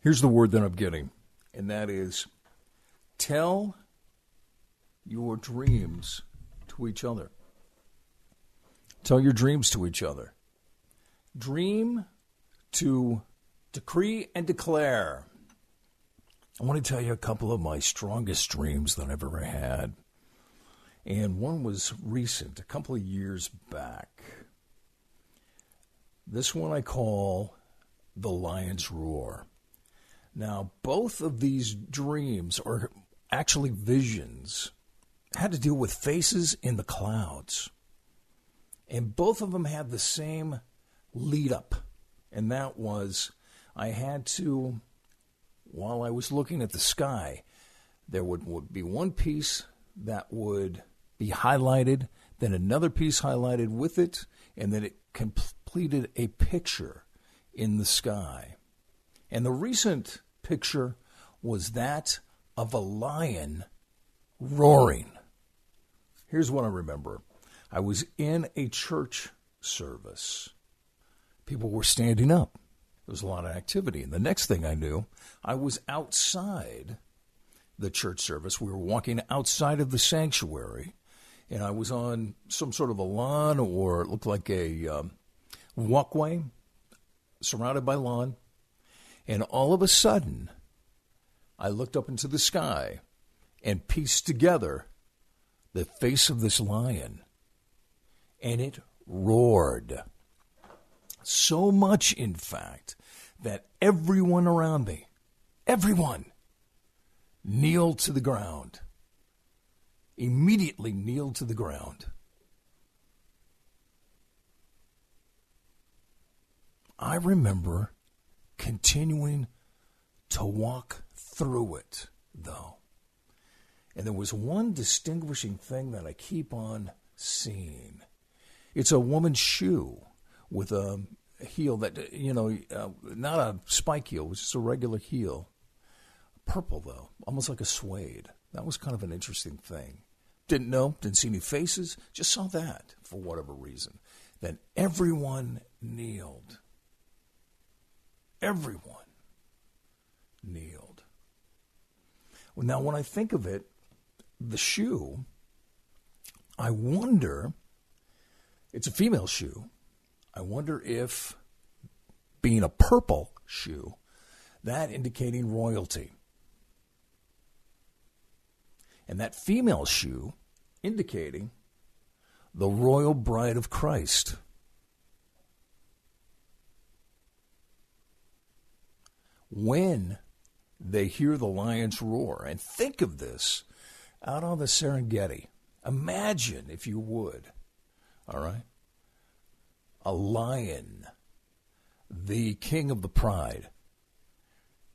Here's the word that I'm getting, and that is tell your dreams to each other. Tell your dreams to each other. Dream to decree and declare. I want to tell you a couple of my strongest dreams that I've ever had. And one was recent, a couple of years back. This one I call the Lion's Roar. Now, both of these dreams, or actually visions, had to do with faces in the clouds. And both of them had the same lead up. And that was, I had to, while I was looking at the sky, there would be one piece that would be highlighted, then another piece highlighted with it, and then it completed a picture in the sky. And the recent picture was that of a lion roaring. Here's what I remember. I was in a church service. People were standing up. There was a lot of activity. And the next thing I knew, I was outside the church service. We were walking outside of the sanctuary, and I was on some sort of a lawn, or it looked like a walkway surrounded by lawn. And all of a sudden, I looked up into the sky and pieced together the face of this lion. And it roared. So much, in fact, that everyone around me, everyone, kneeled to the ground. Immediately kneeled to the ground. I remember continuing to walk through it, though. And there was one distinguishing thing that I keep on seeing. It's a woman's shoe with a heel that, not a spike heel, it was just a regular heel. Purple, though, almost like a suede. That was kind of an interesting thing. Didn't see any faces, just saw that for whatever reason. Then everyone kneeled. Everyone kneeled. Well, now, when I think of it, the shoe, I wonder, it's a female shoe. I wonder if, being a purple shoe, that indicating royalty. And that female shoe indicating the royal bride of Christ. When they hear the lion's roar, and think of this out on the Serengeti. Imagine, if you would, all right, a lion, the king of the pride,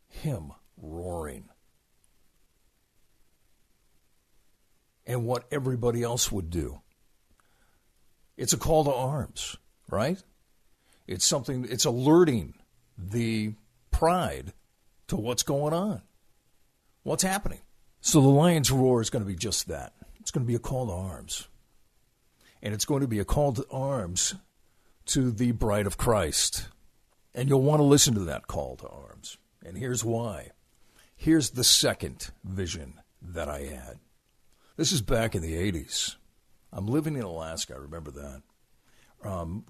him roaring. And what everybody else would do. It's a call to arms, right? It's something, it's alerting the pride to what's going on, what's happening. So the lion's roar is going to be just that. It's going to be a call to arms. And it's going to be a call to arms to the bride of Christ. And you'll want to listen to that call to arms. And here's why. Here's the second vision that I had. This is back in the 80s. I'm living in Alaska. I remember that.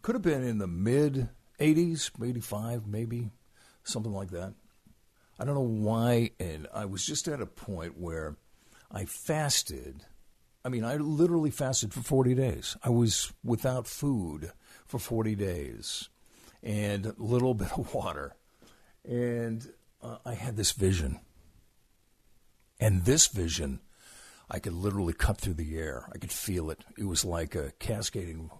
Could have been in the mid-80s, 85 maybe, something like that. I don't know why, and I was just at a point where I fasted. I mean, I literally fasted for 40 days. I was without food for 40 days and a little bit of water. And I had this vision. And this vision, I could literally cut through the air. I could feel it. It was like a cascading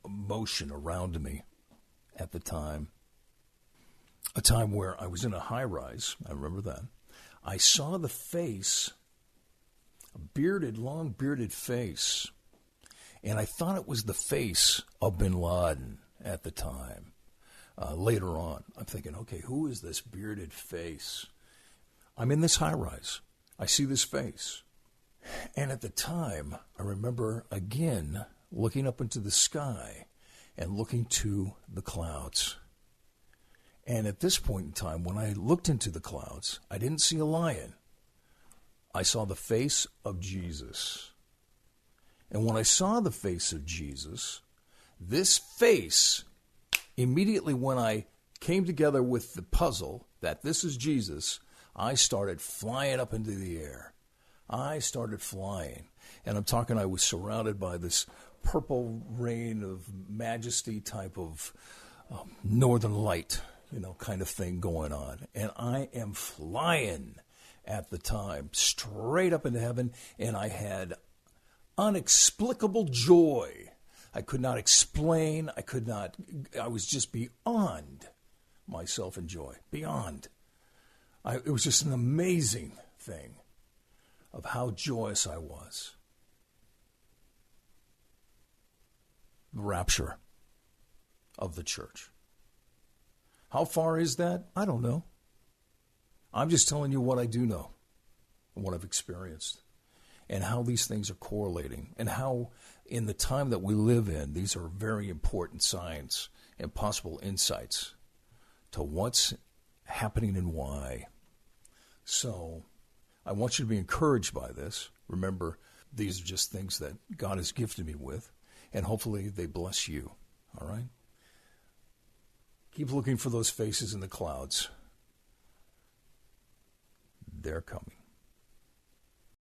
motion around me at the time. A time where I was in a high-rise. I remember that. I saw the face, a bearded, long-bearded face, and I thought it was the face of bin Laden at the time. Later on, I'm thinking, okay, who is this bearded face? I'm in this high-rise. I see this face. And at the time, I remember, again, looking up into the sky and looking to the clouds. And at this point in time, when I looked into the clouds, I didn't see a lion. I saw the face of Jesus. And when I saw the face of Jesus, this face, immediately when I came together with the puzzle that this is Jesus, I started flying up into the air. I started flying. And I'm talking, I was surrounded by this purple rain of majesty type of northern light, kind of thing going on. And I am flying at the time, straight up into heaven, and I had unexplicable joy. I could not explain. I was just beyond myself in joy, beyond. It was just an amazing thing of how joyous I was. The rapture of the church. How far is that? I don't know. I'm just telling you what I do know and what I've experienced and how these things are correlating and how in the time that we live in, these are very important signs and possible insights to what's happening and why. So I want you to be encouraged by this. Remember, these are just things that God has gifted me with, and hopefully they bless you. All right? Keep looking for those faces in the clouds. They're coming.